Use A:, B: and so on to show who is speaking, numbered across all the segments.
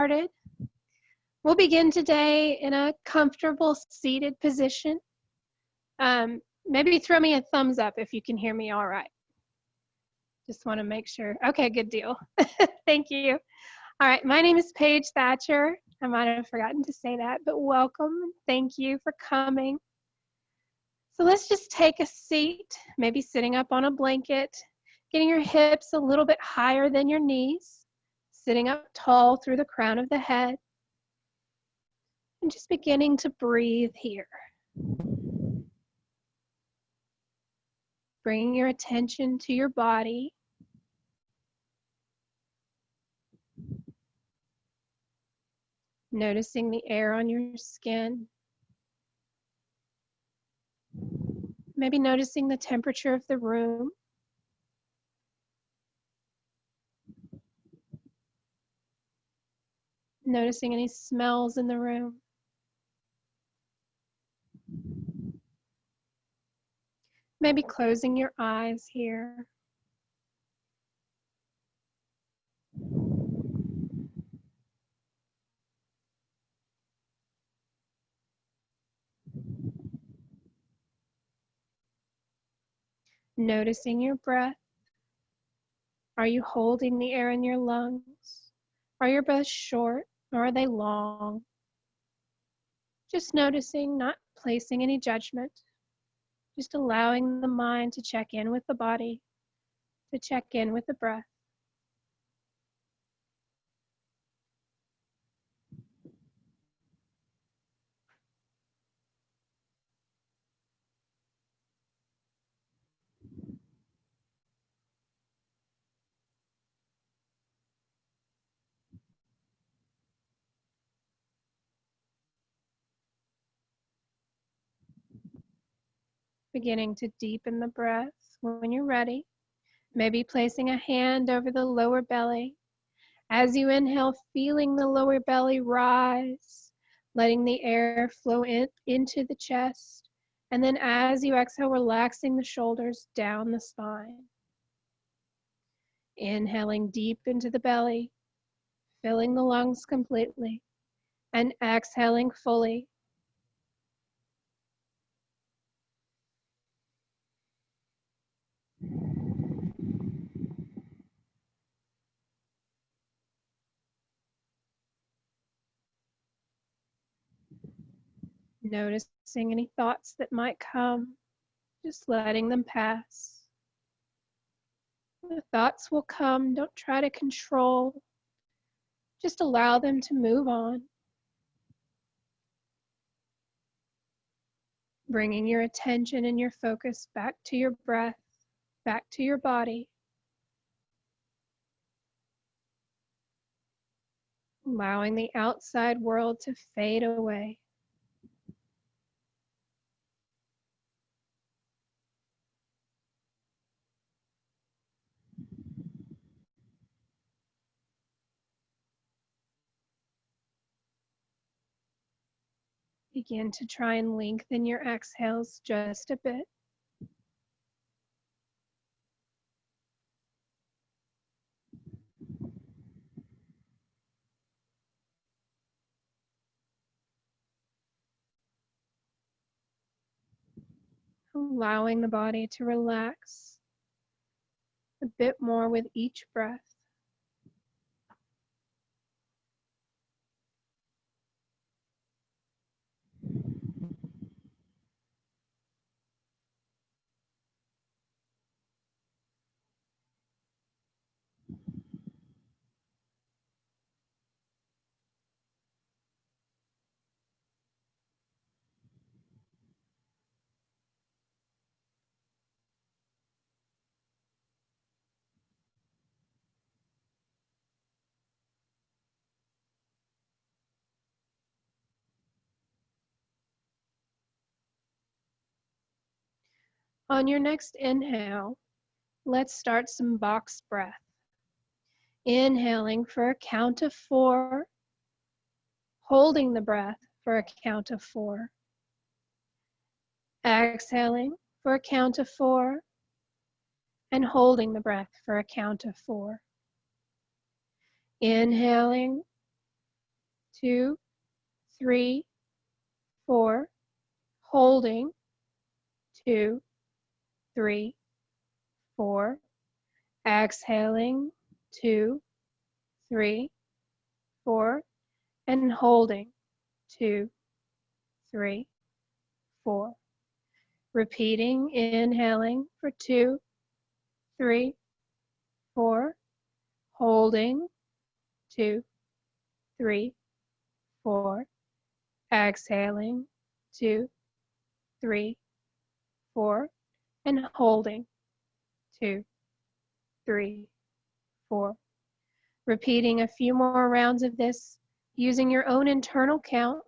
A: started. We'll begin today in a comfortable seated position. Maybe throw me a thumbs up if you can hear me all right. Just want to make sure. Okay, good deal. Thank you. All right, my name is Paige Thatcher. I might have forgotten to say that, but welcome. Thank you for coming. So let's just take a seat, maybe sitting up on a blanket, getting your hips a little bit higher than your knees, sitting up tall through the crown of the head, and just beginning to breathe here. Bringing your attention to your body. Noticing the air on your skin. Maybe noticing the temperature of the room. Noticing any smells in the room. Maybe closing your eyes here. Noticing your breath. Are you holding the air in your lungs? Are your breaths short or are they long? Just noticing, not placing any judgment. Just allowing the mind to check in with the body, to check in with the breath. Beginning to deepen the breath when you're ready. Maybe placing a hand over the lower belly. As you inhale, feeling the lower belly rise, letting the air flow into the chest. And then as you exhale, relaxing the shoulders down the spine. Inhaling deep into the belly, filling the lungs completely, and exhaling fully. Noticing any thoughts that might come, just letting them pass. The thoughts will come, don't try to control, just allow them to move on. Bringing your attention and your focus back to your breath, back to your body. Allowing the outside world to fade away. Begin to try and lengthen your exhales just a bit. Allowing the body to relax a bit more with each breath. On your next inhale, let's start some box breath. Inhaling for a count of 4, holding the breath for a count of 4. Exhaling for a count of 4, and holding the breath for a count of 4. Inhaling 2, 3, 4. Holding. 2, 3, 4. Exhaling. 2, 3, 4. And holding. 2, 3, 4. Repeating, inhaling for 2, 3, 4. Holding. 2, 3, 4. Exhaling. 2, 3, 4. And holding. 2, 3, 4. Repeating a few more rounds of this using your own internal count.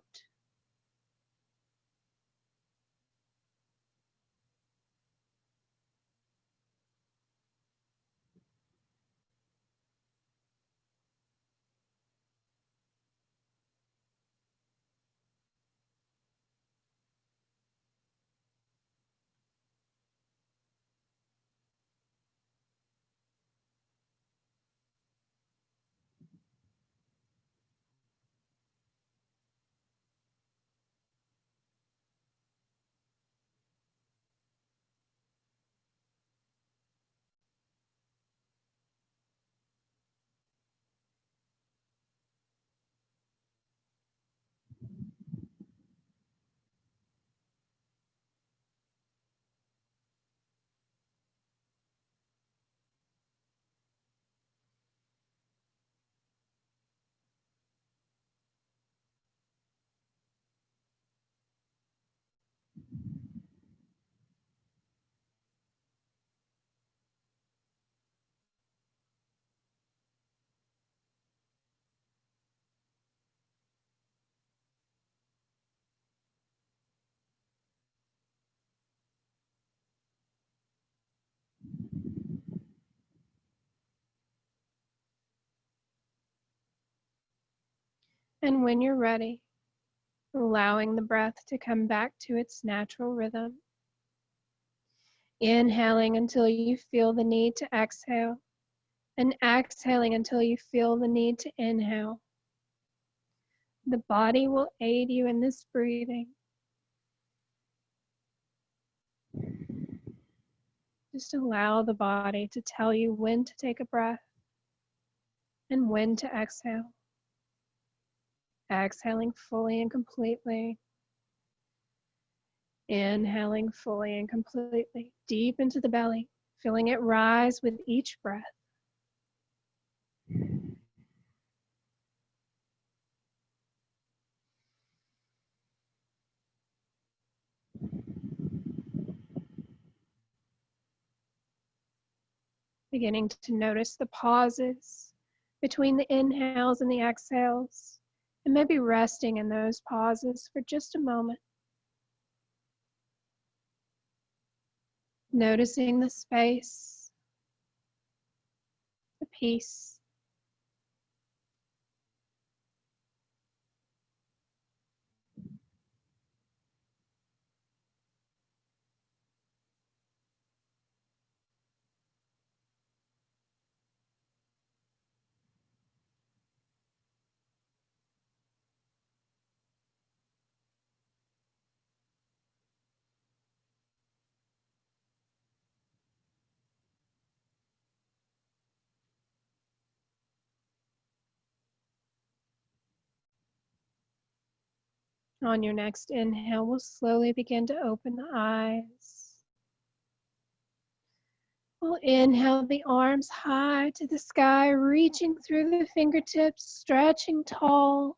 A: And when you're ready, allowing the breath to come back to its natural rhythm. Inhaling until you feel the need to exhale, and exhaling until you feel the need to inhale. The body will aid you in this breathing. Just allow the body to tell you when to take a breath and when to exhale. Exhaling fully and completely. Inhaling fully and completely, deep into the belly, feeling it rise with each breath. Beginning to notice the pauses between the inhales and the exhales, and maybe resting in those pauses for just a moment. Noticing the space, the peace. On your next inhale, we'll slowly begin to open the eyes. We'll inhale the arms high to the sky, reaching through the fingertips, stretching tall.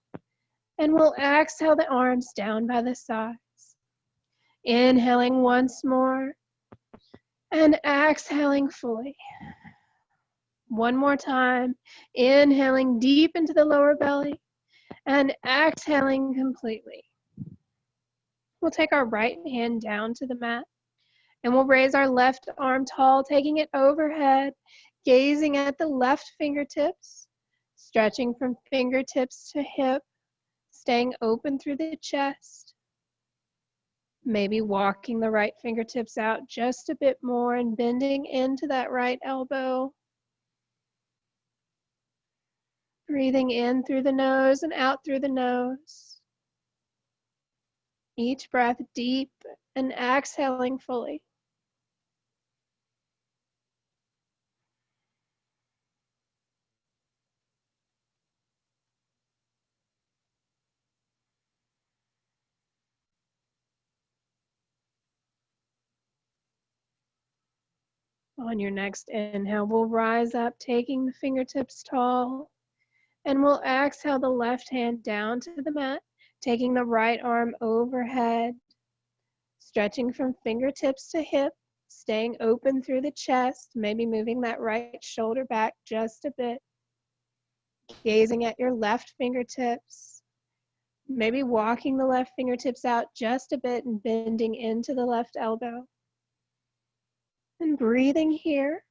A: And we'll exhale the arms down by the sides. Inhaling once more and exhaling fully. One more time, inhaling deep into the lower belly and exhaling completely. We'll take our right hand down to the mat and we'll raise our left arm tall, taking it overhead, gazing at the left fingertips, stretching from fingertips to hip, staying open through the chest. Maybe walking the right fingertips out just a bit more and bending into that right elbow. Breathing in through the nose and out through the nose. Each breath deep and exhaling fully. On your next inhale, we'll rise up, taking the fingertips tall, and we'll exhale the left hand down to the mat, taking the right arm overhead, stretching from fingertips to hip, staying open through the chest, maybe moving that right shoulder back just a bit, gazing at your left fingertips, maybe walking the left fingertips out just a bit and bending into the left elbow. And breathing here.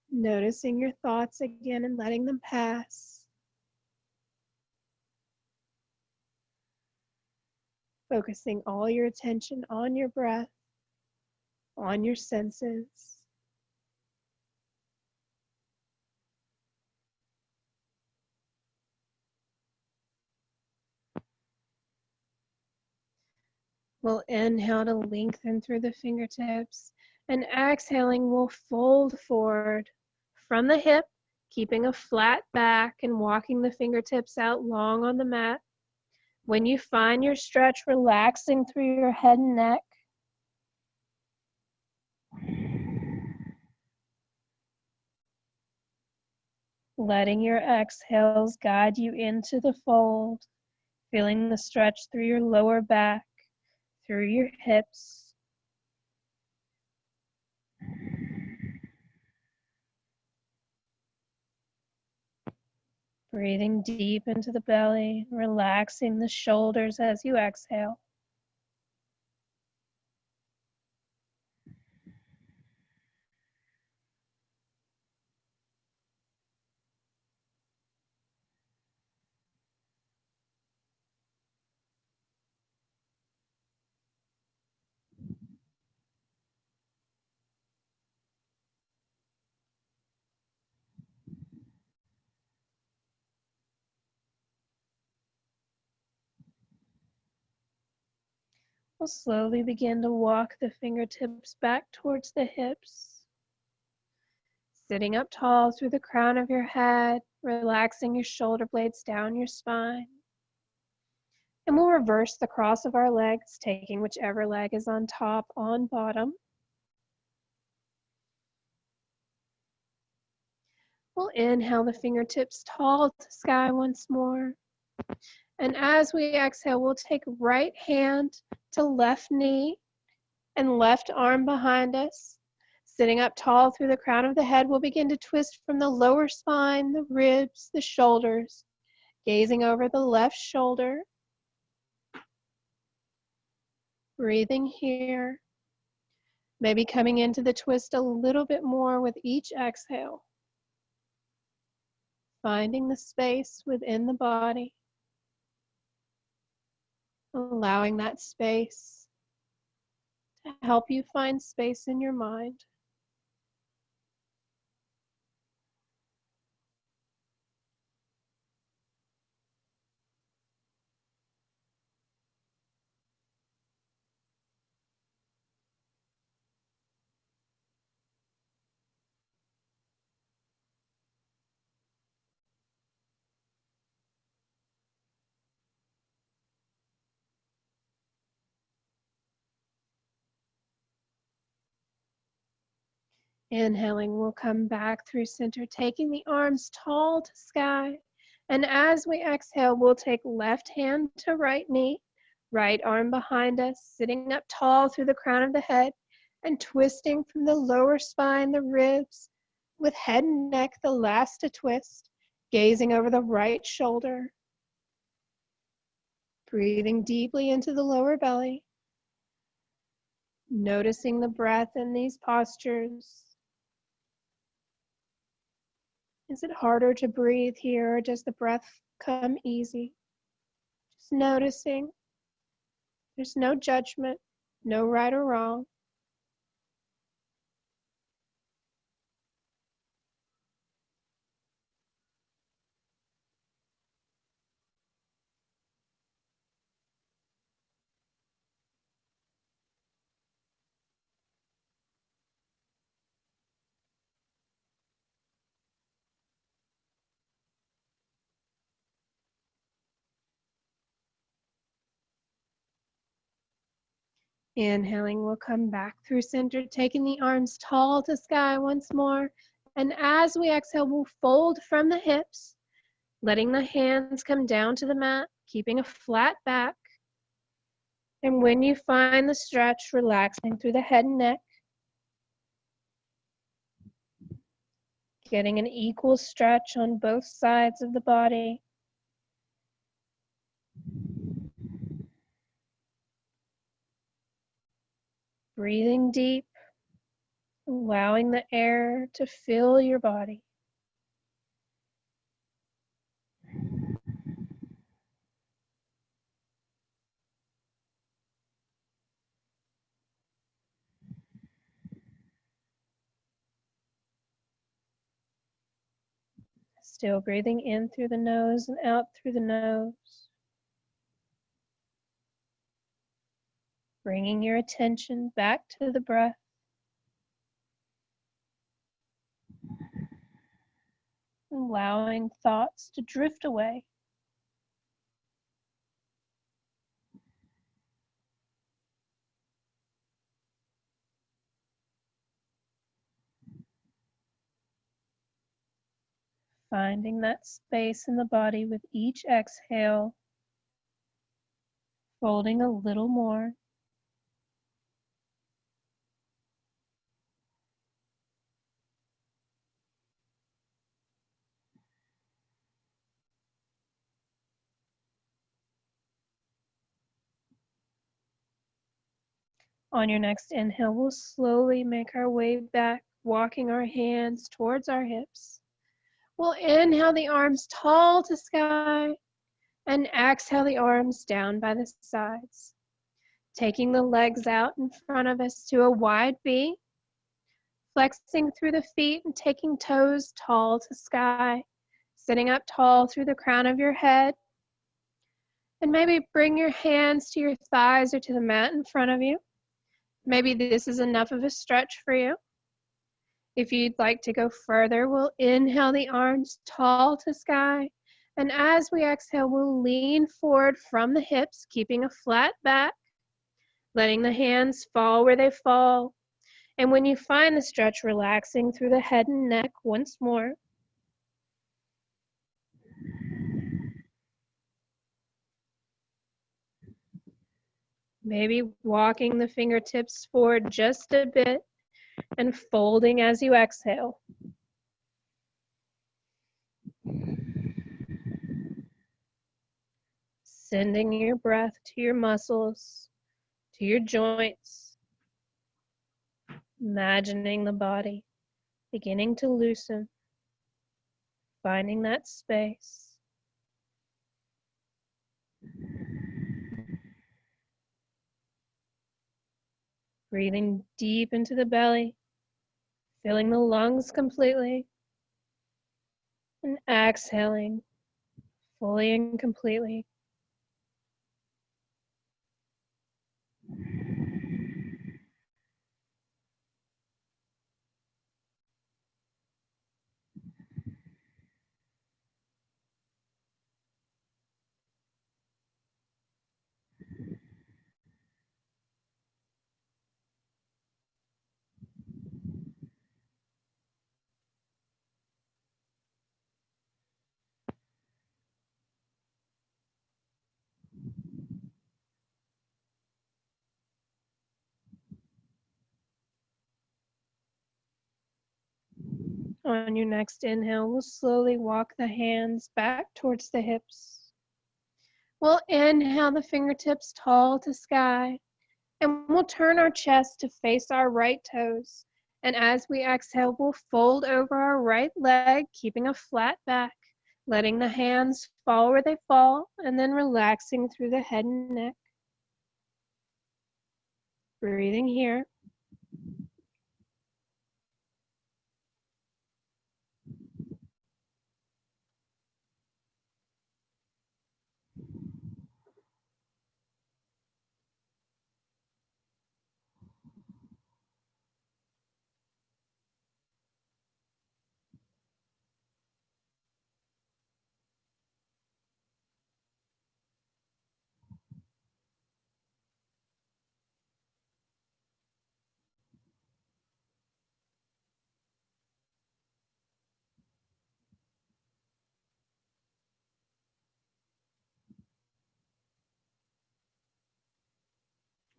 A: Noticing your thoughts again and letting them pass. Focusing all your attention on your breath, on your senses. We'll inhale to lengthen through the fingertips, and exhaling, we'll fold forward from the hip, keeping a flat back and walking the fingertips out long on the mat. When you find your stretch, relaxing through your head and neck. Letting your exhales guide you into the fold, feeling the stretch through your lower back, through your hips. Breathing deep into the belly, relaxing the shoulders as you exhale. We'll slowly begin to walk the fingertips back towards the hips. Sitting up tall through the crown of your head, relaxing your shoulder blades down your spine. And we'll reverse the cross of our legs, taking whichever leg is on top, on bottom. We'll inhale the fingertips tall to sky once more. And as we exhale, we'll take right hand to left knee and left arm behind us. Sitting up tall through the crown of the head, we'll begin to twist from the lower spine, the ribs, the shoulders, gazing over the left shoulder. Breathing here. Maybe coming into the twist a little bit more with each exhale. Finding the space within the body. Allowing that space to help you find space in your mind. Inhaling, we'll come back through center, taking the arms tall to sky. And as we exhale, we'll take left hand to right knee, right arm behind us, sitting up tall through the crown of the head, and twisting from the lower spine, the ribs, with head and neck the last to twist, gazing over the right shoulder. Breathing deeply into the lower belly, noticing the breath in these postures. Is it harder to breathe here, or does the breath come easy? Just noticing. There's no judgment, no right or wrong. Inhaling, we'll come back through center, taking the arms tall to sky once more. And as we exhale, we'll fold from the hips, letting the hands come down to the mat, keeping a flat back. And when you find the stretch, relaxing through the head and neck, getting an equal stretch on both sides of the body. Breathing deep, allowing the air to fill your body. Still breathing in through the nose and out through the nose. Bringing your attention back to the breath. Allowing thoughts to drift away. Finding that space in the body with each exhale. Folding a little more. On your next inhale, we'll slowly make our way back, walking our hands towards our hips. We'll inhale the arms tall to sky and exhale the arms down by the sides. Taking the legs out in front of us to a wide V, flexing through the feet and taking toes tall to sky, sitting up tall through the crown of your head. And maybe bring your hands to your thighs or to the mat in front of you. Maybe this is enough of a stretch for you. If you'd like to go further, we'll inhale the arms tall to sky. And as we exhale, we'll lean forward from the hips, keeping a flat back, letting the hands fall where they fall. And when you find the stretch, relaxing through the head and neck once more. Maybe walking the fingertips forward just a bit and folding as you exhale. Sending your breath to your muscles, to your joints. Imagining the body beginning to loosen, finding that space. Breathing deep into the belly, filling the lungs completely, and exhaling fully and completely. On your next inhale, we'll slowly walk the hands back towards the hips. We'll inhale the fingertips tall to sky, and we'll turn our chest to face our right toes. And as we exhale, we'll fold over our right leg, keeping a flat back, letting the hands fall where they fall, and then relaxing through the head and neck. Breathing here.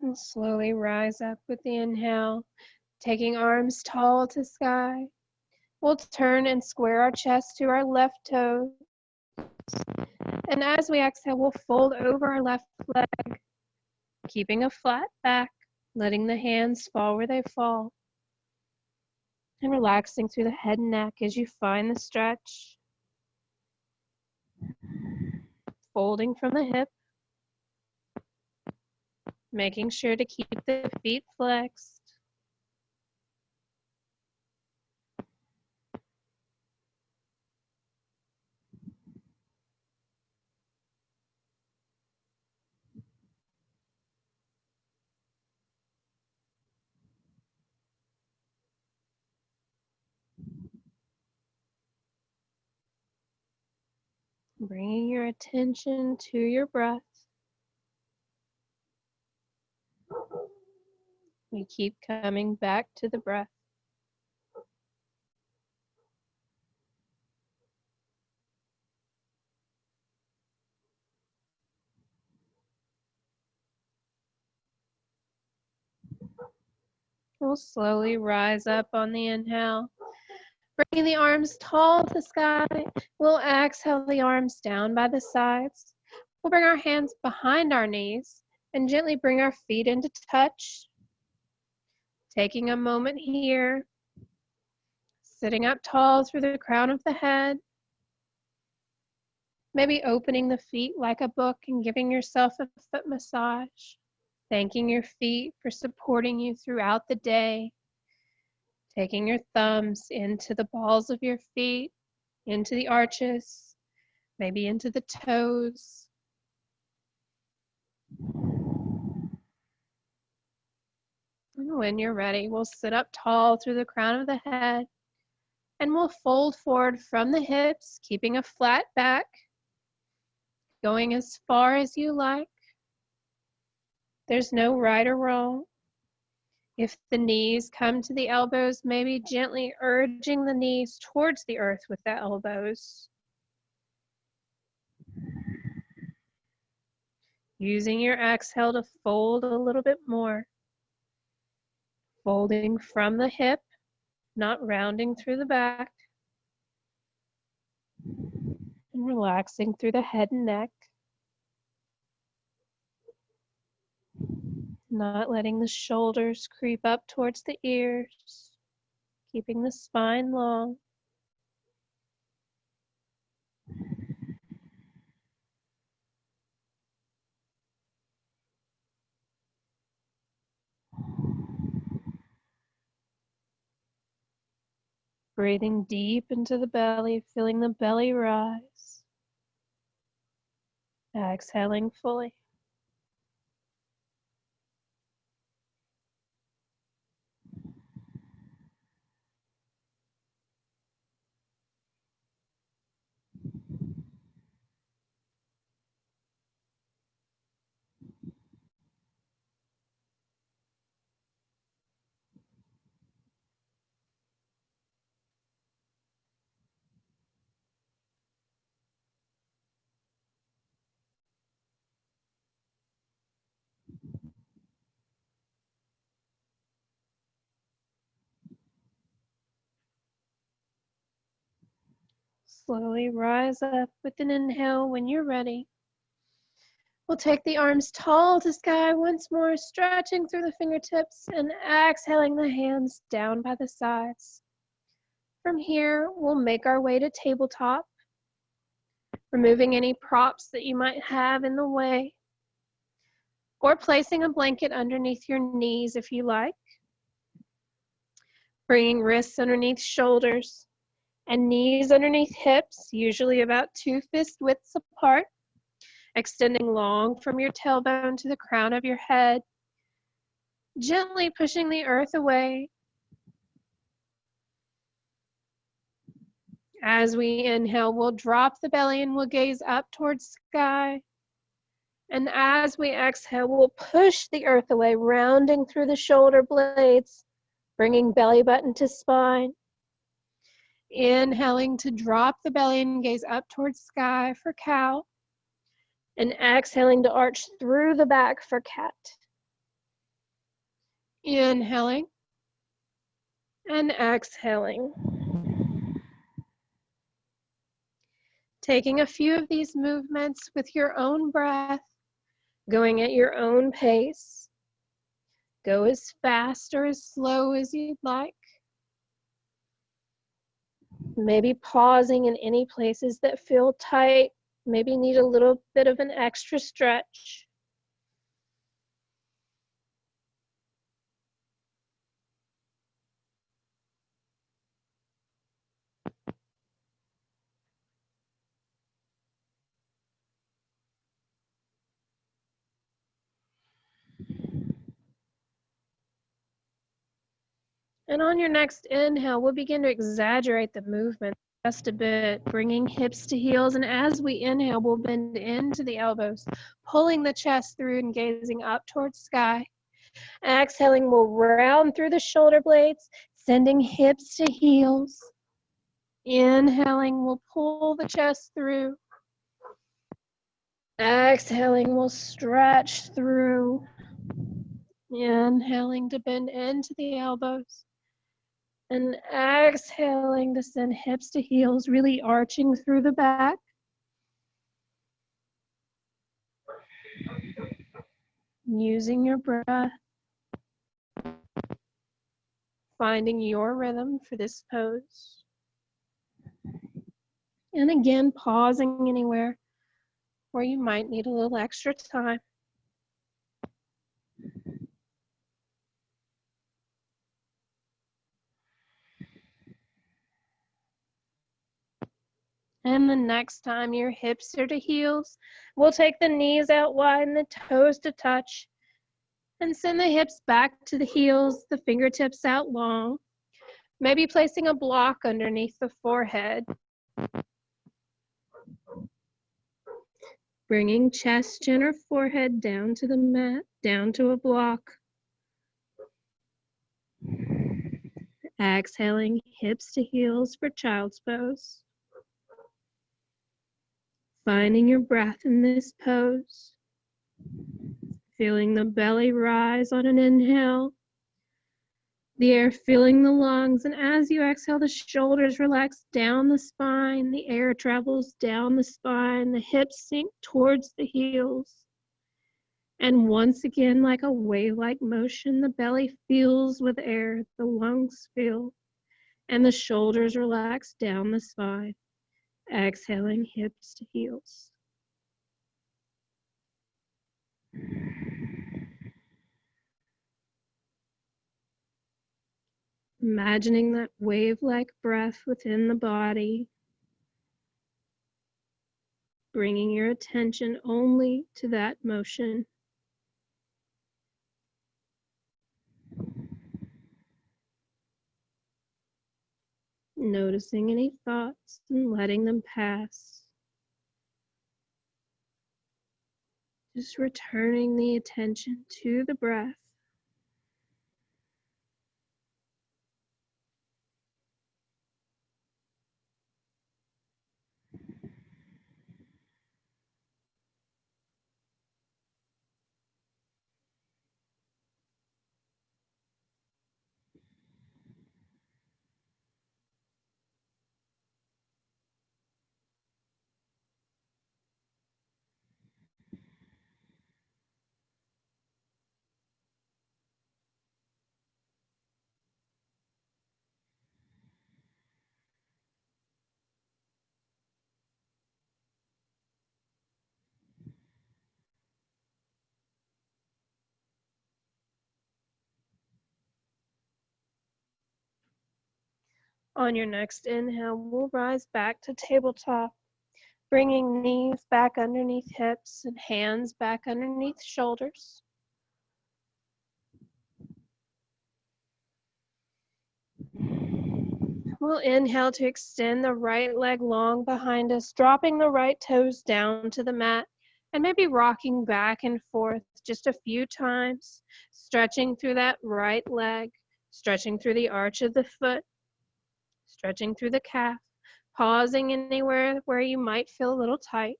A: And slowly rise up with the inhale, taking arms tall to sky. We'll turn and square our chest to our left toes. And as we exhale, we'll fold over our left leg, keeping a flat back, letting the hands fall where they fall. And relaxing through the head and neck as you find the stretch. Folding from the hip. Making sure to keep the feet flexed. Bringing your attention to your breath. We keep coming back to the breath. We'll slowly rise up on the inhale. Bringing the arms tall to the sky. We'll exhale the arms down by the sides. We'll bring our hands behind our knees and gently bring our feet into touch. Taking a moment here. Sitting up tall through the crown of the head. Maybe opening the feet like a book and giving yourself a foot massage. Thanking your feet for supporting you throughout the day. Taking your thumbs into the balls of your feet, into the arches, maybe into the toes. And when you're ready, we'll sit up tall through the crown of the head, and we'll fold forward from the hips, keeping a flat back, going as far as you like. There's no right or wrong. If the knees come to the elbows, maybe gently urging the knees towards the earth with the elbows. Using your exhale to fold a little bit more. Folding from the hip, not rounding through the back. And relaxing through the head and neck. Not letting the shoulders creep up towards the ears, keeping the spine long. Breathing deep into the belly, feeling the belly rise. Exhaling fully. Slowly rise up with an inhale when you're ready. We'll take the arms tall to sky once more, stretching through the fingertips and exhaling the hands down by the sides. From here, we'll make our way to tabletop, removing any props that you might have in the way, or placing a blanket underneath your knees if you like. Bringing wrists underneath shoulders and knees underneath hips, usually about 2 fist widths apart, extending long from your tailbone to the crown of your head, gently pushing the earth away. As we inhale, we'll drop the belly and we'll gaze up towards sky. And as we exhale, we'll push the earth away, rounding through the shoulder blades, bringing belly button to spine. Inhaling to drop the belly and gaze up towards sky for cow. And exhaling to arch through the back for cat. Inhaling and exhaling. Taking a few of these movements with your own breath, going at your own pace. Go as fast or as slow as you'd like. Maybe pausing in any places that feel tight, maybe need a little bit of an extra stretch. And on your next inhale, we'll begin to exaggerate the movement just a bit, bringing hips to heels. And as we inhale, we'll bend into the elbows, pulling the chest through and gazing up towards sky. Exhaling, we'll round through the shoulder blades, sending hips to heels. Inhaling, we'll pull the chest through. Exhaling, we'll stretch through. Inhaling to bend into the elbows. And exhaling to send hips to heels, really arching through the back. Using your breath. Finding your rhythm for this pose. And again, pausing anywhere where you might need a little extra time. And the next time your hips are to heels, we'll take the knees out wide and the toes to touch. And send the hips back to the heels, the fingertips out long. Maybe placing a block underneath the forehead. Bringing chest, chin, or forehead down to the mat, down to a block. Exhaling, hips to heels for child's pose. Finding your breath in this pose. Feeling the belly rise on an inhale. The air filling the lungs, and as you exhale, the shoulders relax down the spine, the air travels down the spine, the hips sink towards the heels. And once again, like a wave-like motion, the belly fills with air, the lungs fill, and the shoulders relax down the spine. Exhaling, hips to heels. Imagining that wave-like breath within the body, bringing your attention only to that motion. Noticing any thoughts and letting them pass. Just returning the attention to the breath. On your next inhale, we'll rise back to tabletop, bringing knees back underneath hips and hands back underneath shoulders. We'll inhale to extend the right leg long behind us, dropping the right toes down to the mat, and maybe rocking back and forth just a few times, stretching through that right leg, stretching through the arch of the foot, stretching through the calf, pausing anywhere where you might feel a little tight.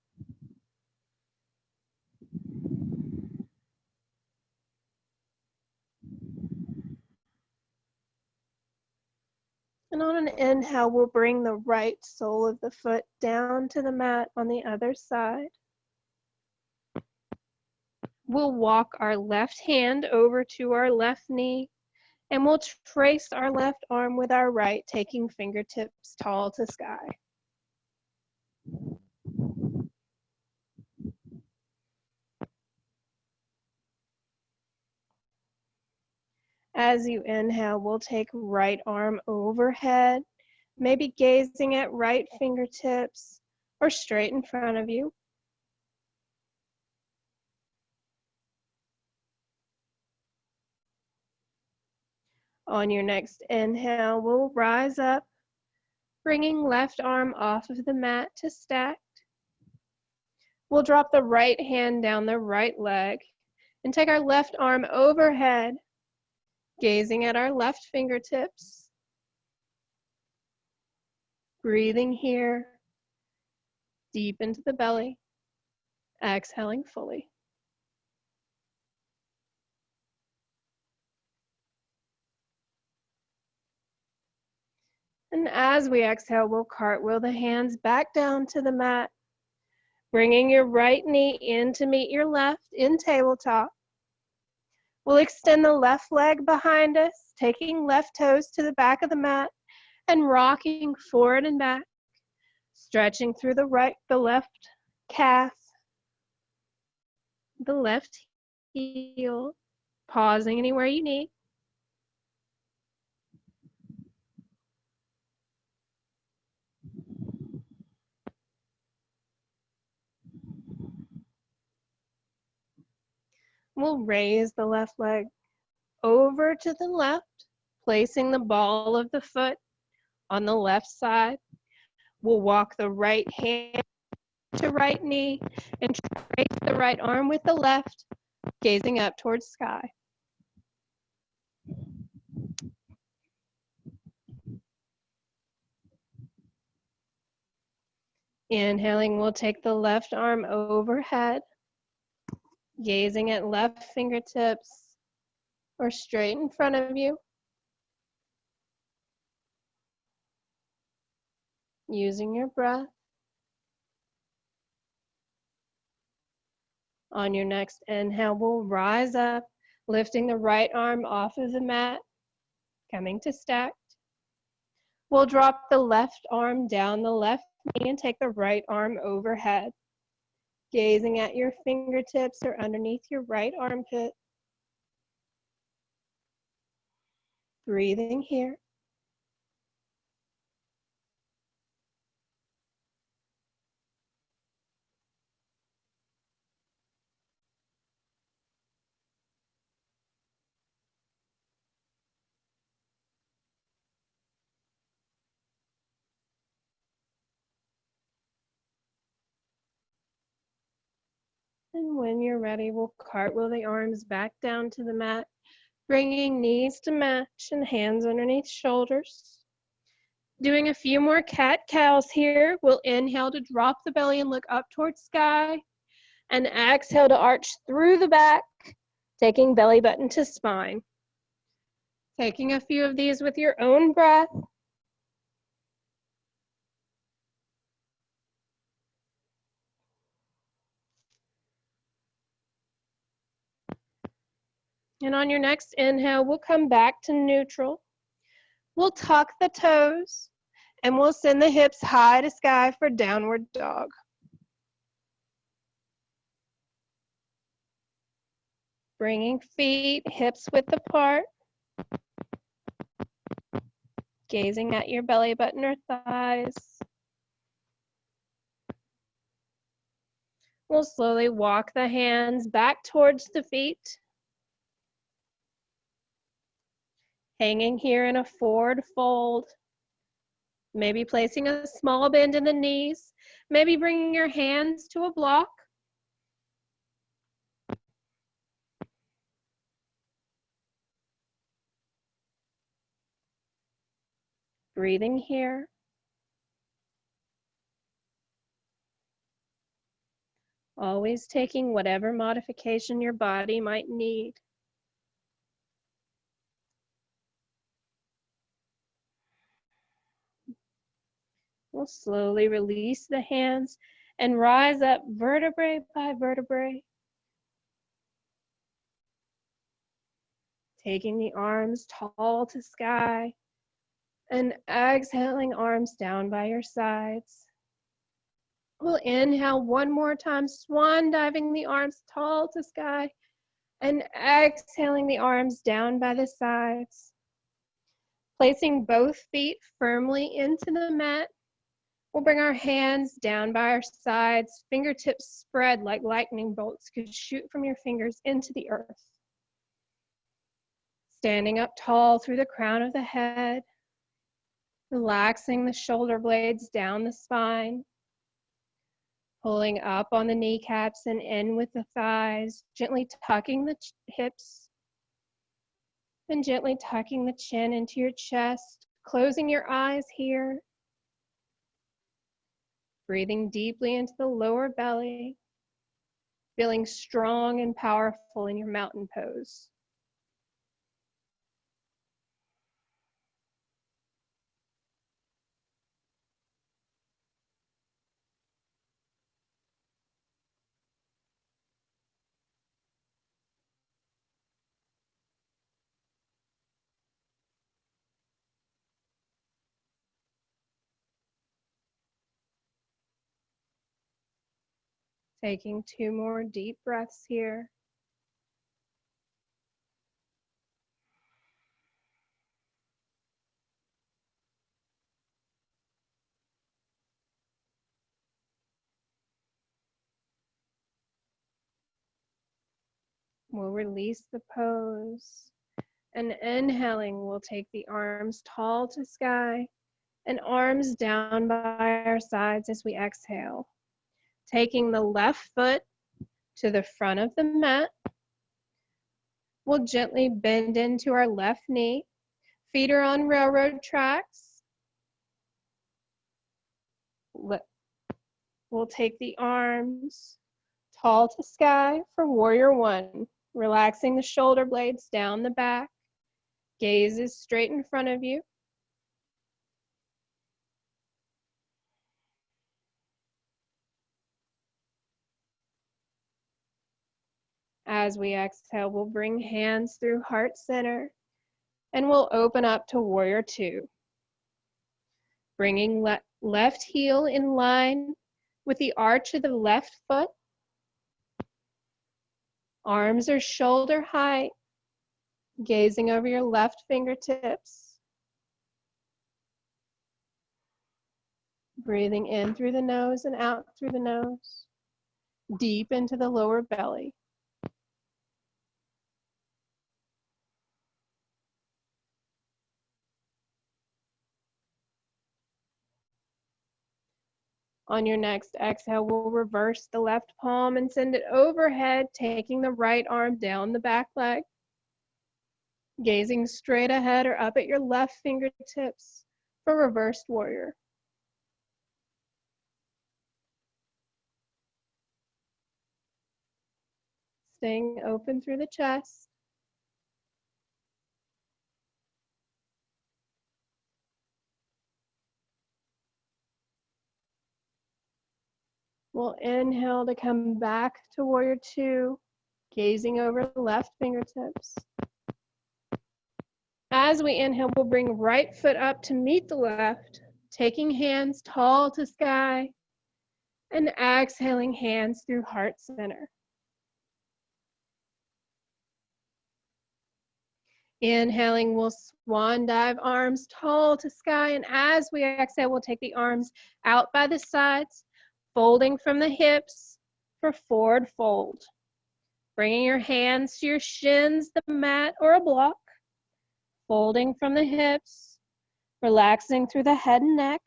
A: And on an inhale, we'll bring the right sole of the foot down to the mat on the other side. We'll walk our left hand over to our left knee, and we'll trace our left arm with our right, taking fingertips tall to sky. As you inhale, we'll take right arm overhead, maybe gazing at right fingertips or straight in front of you. On your next inhale, we'll rise up, bringing left arm off of the mat to stacked. We'll drop the right hand down the right leg and take our left arm overhead, gazing at our left fingertips. Breathing here, deep into the belly, exhaling fully. And as we exhale, we'll cartwheel the hands back down to the mat, bringing your right knee in to meet your left in tabletop. We'll extend the left leg behind us, taking left toes to the back of the mat and rocking forward and back, stretching through the left calf, the left heel, pausing anywhere you need. We'll raise the left leg over to the left, placing the ball of the foot on the left side. We'll walk the right hand to right knee and trace the right arm with the left, gazing up towards sky. Inhaling, we'll take the left arm overhead, gazing at left fingertips or straight in front of you. Using your breath. On your next inhale, we'll rise up, lifting the right arm off of the mat, coming to stacked. We'll drop the left arm down the left knee and take the right arm overhead, gazing at your fingertips or underneath your right armpit. Breathing here. And when you're ready, we'll cartwheel the arms back down to the mat, bringing knees to match and hands underneath shoulders. Doing a few more cat-cows here. We'll inhale to drop the belly and look up towards sky, and exhale to arch through the back, taking belly button to spine. Taking a few of these with your own breath. And on your next inhale, we'll come back to neutral. We'll tuck the toes, and we'll send the hips high to sky for downward dog. Bringing feet hips width apart. Gazing at your belly button or thighs. We'll slowly walk the hands back towards the feet. Hanging here in a forward fold. Maybe placing a small bend in the knees. Maybe bringing your hands to a block. Breathing here. Always taking whatever modification your body might need. We'll slowly release the hands and rise up vertebrae by vertebrae. Taking the arms tall to sky and exhaling arms down by your sides. We'll inhale one more time, swan diving the arms tall to sky and exhaling the arms down by the sides. Placing both feet firmly into the mat, we'll bring our hands down by our sides, fingertips spread like lightning bolts could shoot from your fingers into the earth. Standing up tall through the crown of the head, relaxing the shoulder blades down the spine, pulling up on the kneecaps and in with the thighs, gently tucking the hips, and gently tucking the chin into your chest, closing your eyes here, breathing deeply into the lower belly, feeling strong and powerful in your mountain pose. Taking 2 more deep breaths here. We'll release the pose. And inhaling, we'll take the arms tall to sky and arms down by our sides as we exhale. Taking the left foot to the front of the mat, we'll gently bend into our left knee. Feet are on railroad tracks. We'll take the arms tall to sky for warrior one, relaxing the shoulder blades down the back. Gaze is straight in front of you. As we exhale, we'll bring hands through heart center and we'll open up to warrior two. Bringing left heel in line with the arch of the left foot. Arms are shoulder height, gazing over your left fingertips. Breathing in through the nose and out through the nose, deep into the lower belly. On your next exhale, we'll reverse the left palm and send it overhead, taking the right arm down the back leg. Gazing straight ahead or up at your left fingertips for reversed warrior. Staying open through the chest. We'll inhale to come back to warrior two, gazing over the left fingertips. As we inhale, we'll bring right foot up to meet the left, taking hands tall to sky, and exhaling hands through heart center. Inhaling, we'll swan dive arms tall to sky, and as we exhale, we'll take the arms out by the sides, folding from the hips for forward fold. Bringing your hands to your shins, the mat, or a block. Folding from the hips, relaxing through the head and neck.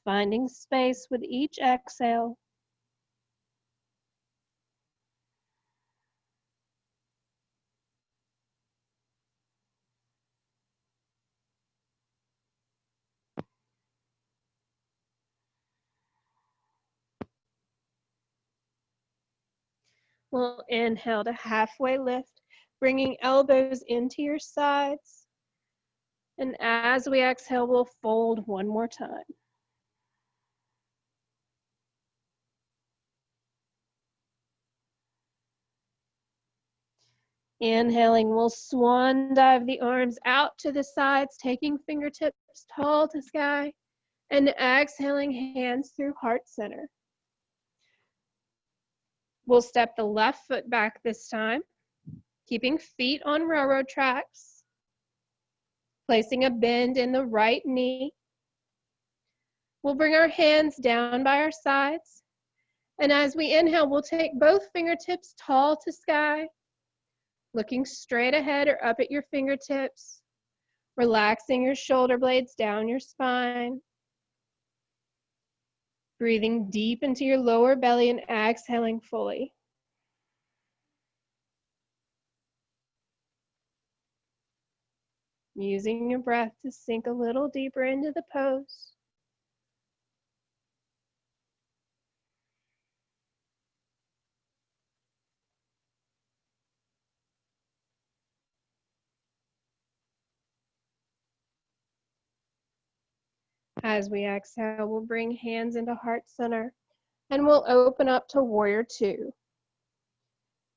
A: Finding space with each exhale. We'll inhale to halfway lift, bringing elbows into your sides. And as we exhale, we'll fold one more time. Inhaling, we'll swan dive the arms out to the sides, taking fingertips tall to sky, and exhaling, hands through heart center. We'll step the left foot back this time, keeping feet on railroad tracks, placing a bend in the right knee. We'll bring our hands down by our sides, and as we inhale, we'll take both fingertips tall to sky, looking straight ahead or up at your fingertips, relaxing your shoulder blades down your spine, breathing deep into your lower belly and exhaling fully. Using your breath to sink a little deeper into the pose. As we exhale, we'll bring hands into heart center and we'll open up to warrior two.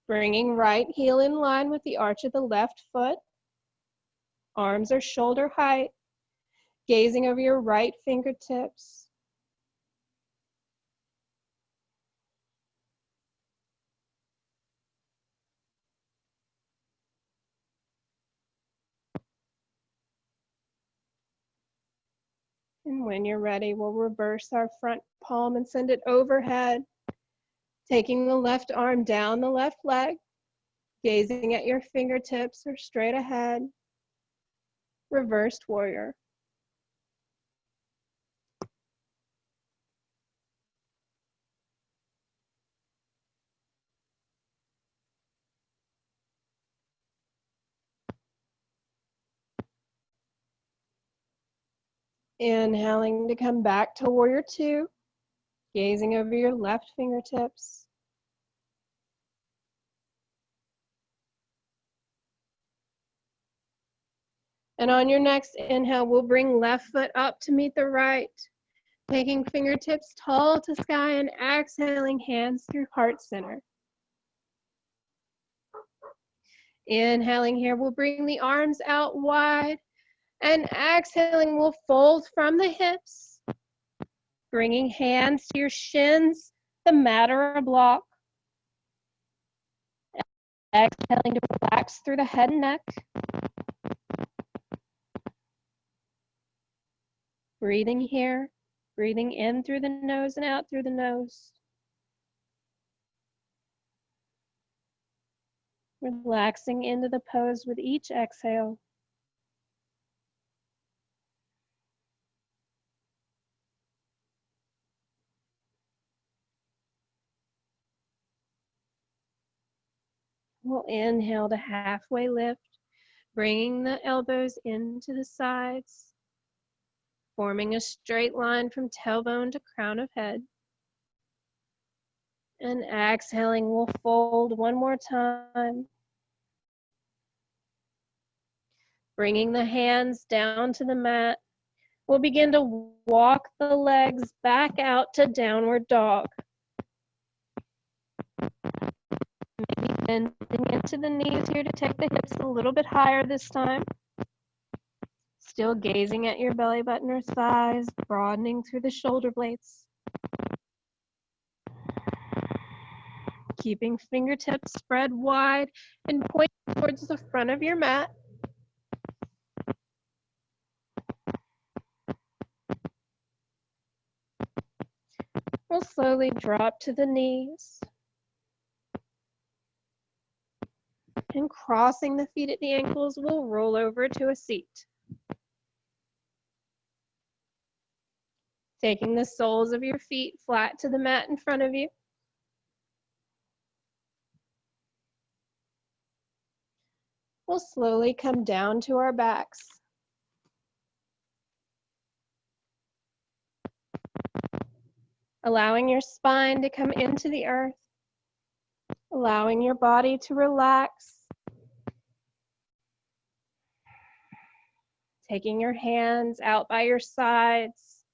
A: Bringing right heel in line with the arch of the left foot. Arms are shoulder height, gazing over your right fingertips. And when you're ready, we'll reverse our front palm and send it overhead, taking the left arm down the left leg, gazing at your fingertips or straight ahead. Reversed warrior. Inhaling to come back to warrior two, gazing over your left fingertips. And on your next inhale, we'll bring left foot up to meet the right, taking fingertips tall to sky and exhaling, hands through heart center. Inhaling here, we'll bring the arms out wide, and exhaling, we'll fold from the hips, bringing hands to your shins, the mat or a block. Exhaling to relax through the head and neck. Breathing here, breathing in through the nose and out through the nose. Relaxing into the pose with each exhale. We'll inhale to halfway lift, bringing the elbows into the sides, forming a straight line from tailbone to crown of head. And exhaling, we'll fold one more time. Bringing the hands down to the mat, we'll begin to walk the legs back out to downward dog. Maybe bending into the knees here to take the hips a little bit higher this time. Still gazing at your belly button or thighs, broadening through the shoulder blades. Keeping fingertips spread wide and pointing towards the front of your mat. We'll slowly drop to the knees. And crossing the feet at the ankles, we'll roll over to a seat. Taking the soles of your feet flat to the mat in front of you. We'll slowly come down to our backs. Allowing your spine to come into the earth. Allowing your body to relax. Taking your hands out by your sides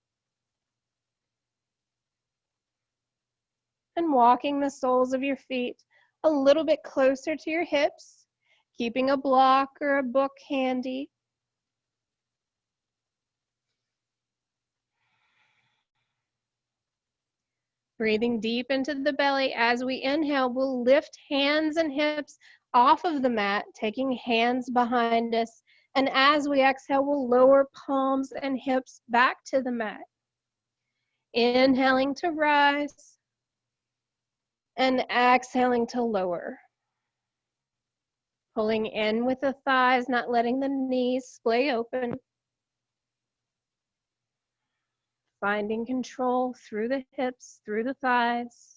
A: and walking the soles of your feet a little bit closer to your hips, keeping a block or a book handy. Breathing deep into the belly. As we inhale, we'll lift hands and hips off of the mat, taking hands behind us. And as we exhale, we'll lower palms and hips back to the mat. Inhaling to rise and exhaling to lower. Pulling in with the thighs, not letting the knees splay open. Finding control through the hips, through the thighs.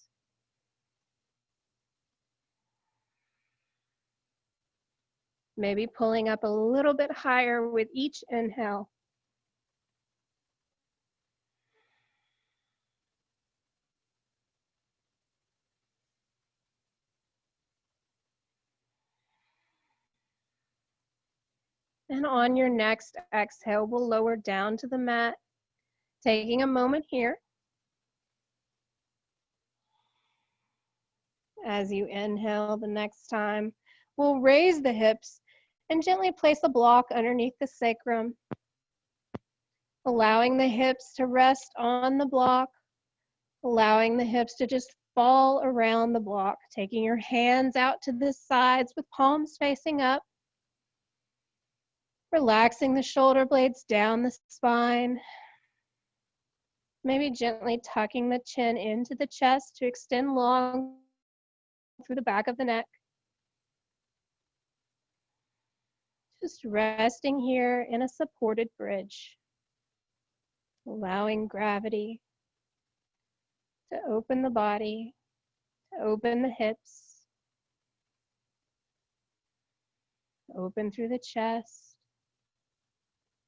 A: Maybe pulling up a little bit higher with each inhale. And on your next exhale, we'll lower down to the mat, taking a moment here. As you inhale the next time, we'll raise the hips and gently place a block underneath the sacrum, allowing the hips to rest on the block, allowing the hips to just fall around the block, taking your hands out to the sides with palms facing up, relaxing the shoulder blades down the spine, maybe gently tucking the chin into the chest to extend long through the back of the neck. Just resting here in a supported bridge, allowing gravity to open the body, to open the hips, open through the chest,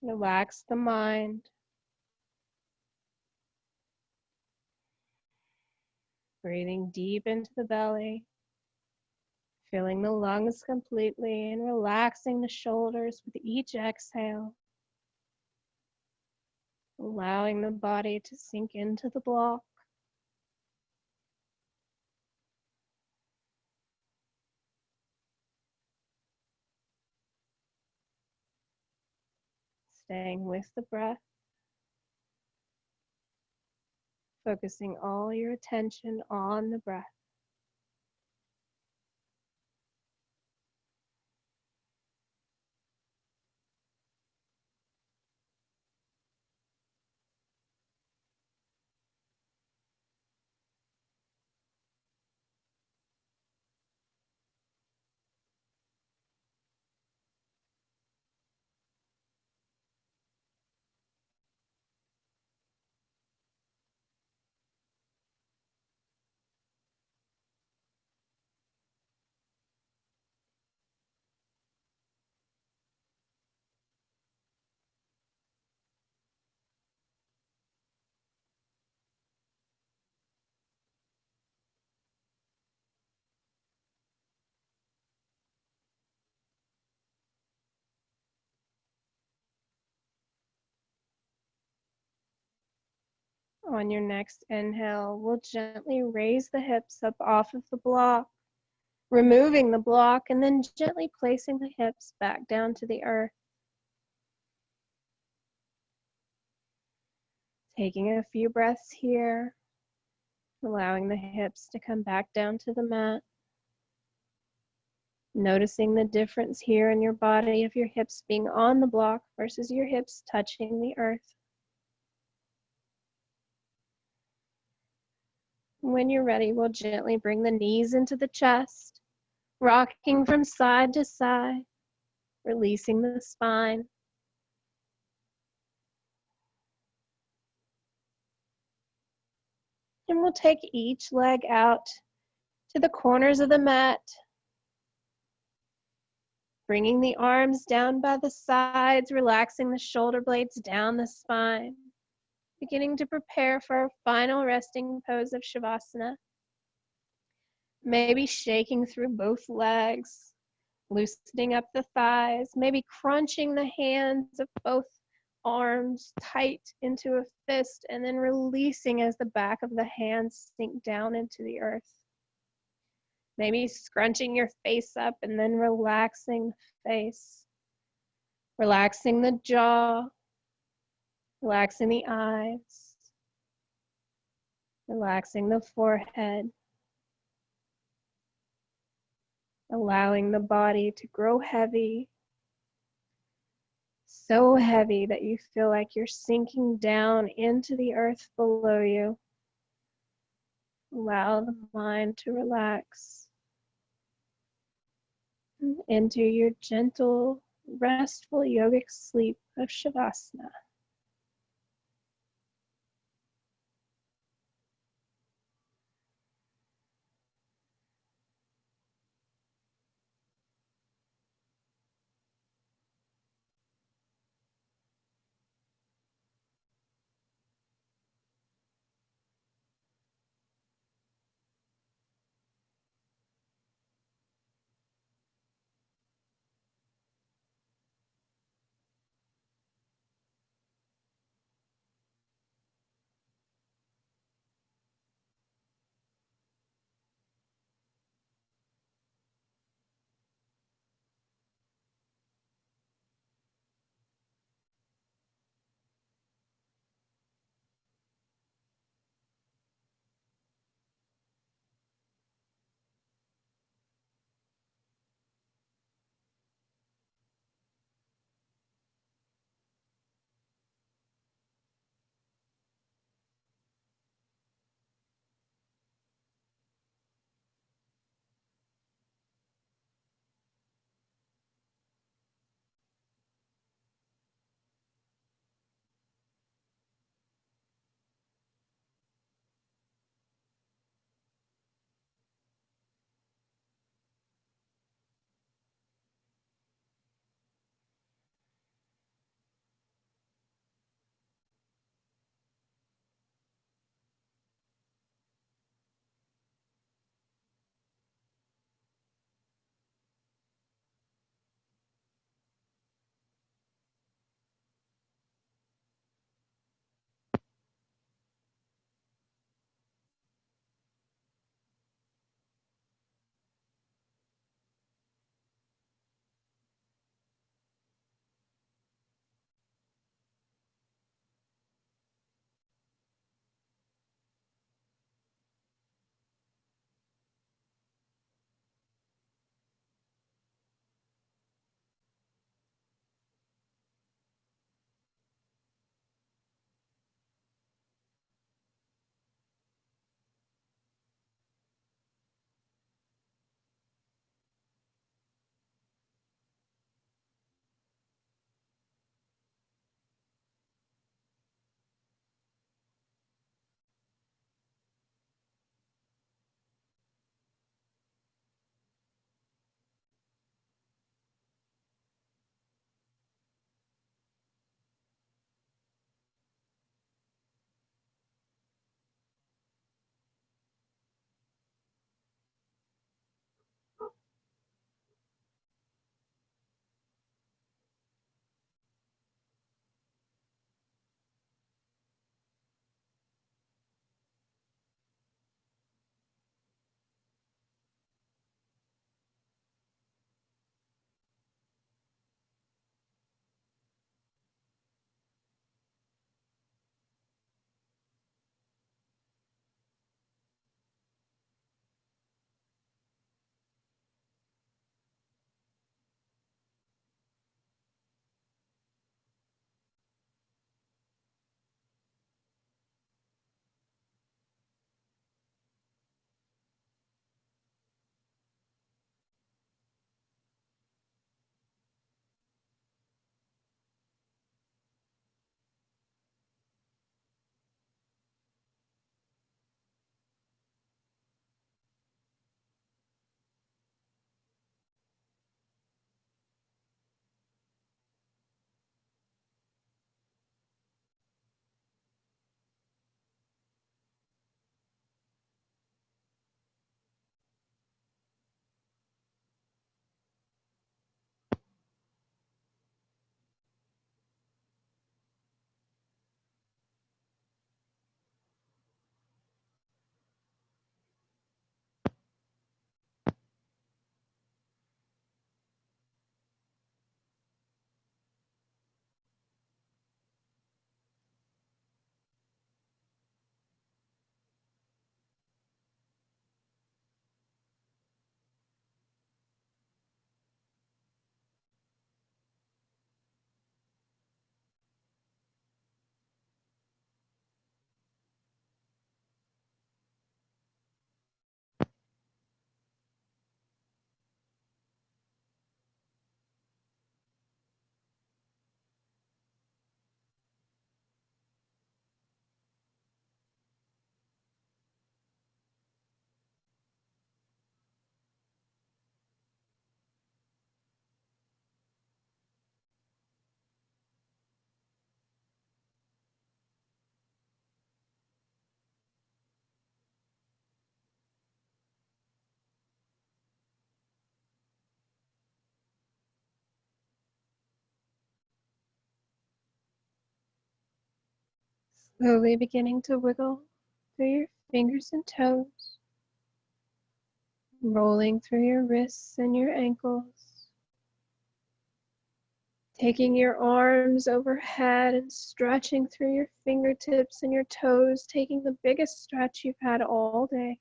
A: relax the mind. Breathing deep into the belly, filling the lungs completely and relaxing the shoulders with each exhale. Allowing the body to sink into the block. Staying with the breath. Focusing all your attention on the breath. On your next inhale, we'll gently raise the hips up off of the block, removing the block and then gently placing the hips back down to the earth. Taking a few breaths here, allowing the hips to come back down to the mat. Noticing the difference here in your body of your hips being on the block versus your hips touching the earth. When you're ready, we'll gently bring the knees into the chest, rocking from side to side, releasing the spine. And we'll take each leg out to the corners of the mat, bringing the arms down by the sides, relaxing the shoulder blades down the spine, beginning to prepare for our final resting pose of Shavasana. Maybe shaking through both legs, loosening up the thighs, maybe crunching the hands of both arms tight into a fist and then releasing as the back of the hands sink down into the earth. Maybe scrunching your face up and then relaxing the face, relaxing the jaw, relaxing the eyes, relaxing the forehead, allowing the body to grow heavy, so heavy that you feel like you're sinking down into the earth below you. Allow the mind to relax into your gentle, restful yogic sleep of Shavasana. Slowly beginning to wiggle through your fingers and toes, rolling through your wrists and your ankles, taking your arms overhead and stretching through your fingertips and your toes, taking the biggest stretch you've had all day.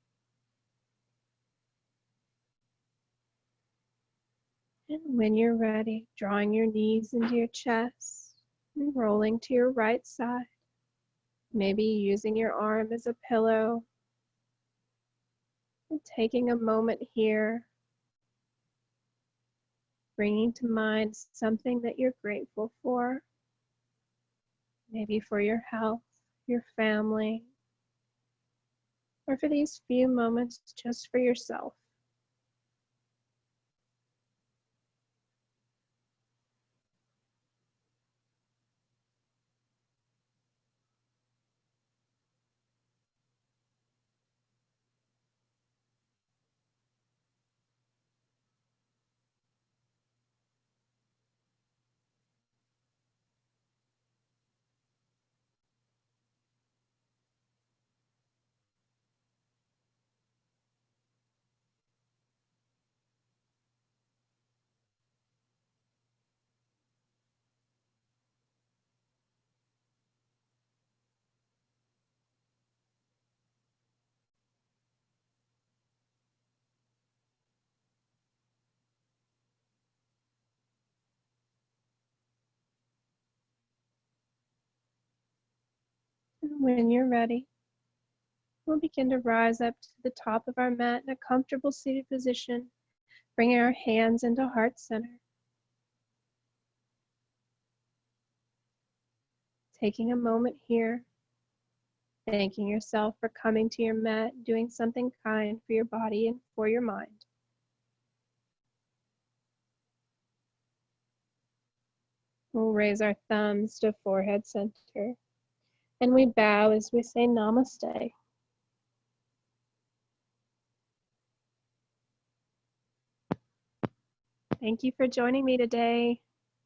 A: And when you're ready, drawing your knees into your chest and rolling to your right side, maybe using your arm as a pillow, and taking a moment here, bringing to mind something that you're grateful for, maybe for your health, your family, or for these few moments just for yourself. And when you're ready, we'll begin to rise up to the top of our mat in a comfortable seated position, bringing our hands into heart center. Taking a moment here, thanking yourself for coming to your mat, doing something kind for your body and for your mind. We'll raise our thumbs to forehead center, and we bow as we say namaste. Thank you for joining me today.